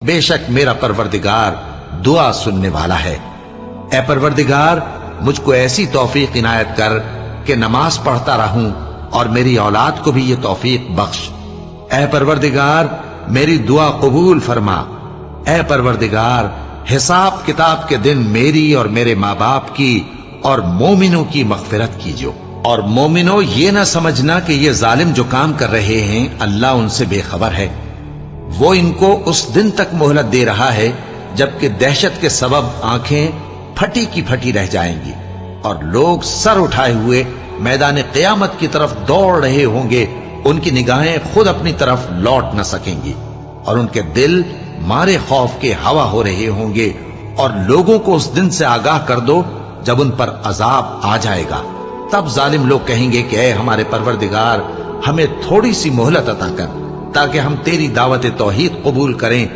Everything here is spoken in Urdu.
بے شک میرا پروردگار دعا سننے والا ہے۔ اے پروردگار مجھ کو ایسی توفیق عنایت کر کہ نماز پڑھتا رہوں اور میری اولاد کو بھی یہ توفیق بخش۔ اے پروردگار میری دعا قبول فرما۔ اے پروردگار حساب کتاب کے دن میری اور میرے ماں باپ کی اور مومنوں کی مغفرت کیجو۔ اور مومنوں یہ نہ سمجھنا کہ یہ ظالم جو کام کر رہے ہیں اللہ ان سے بے خبر ہے، وہ ان کو اس دن تک مہلت دے رہا ہے جبکہ دہشت کے سبب آنکھیں پھٹی کی پھٹی رہ جائیں گی اور لوگ سر اٹھائے ہوئے میدان قیامت کی طرف دوڑ رہے ہوں گے، ان کی نگاہیں خود اپنی طرف لوٹ نہ سکیں گی اور ان کے دل مارے خوف کے ہوا ہو رہے ہوں گے۔ اور لوگوں کو اس دن سے آگاہ کر دو جب ان پر عذاب آ جائے گا، تب ظالم لوگ کہیں گے کہ اے ہمارے پروردگار ہمیں تھوڑی سی مہلت عطا کر تاکہ ہم تیری دعوت توحید قبول کریں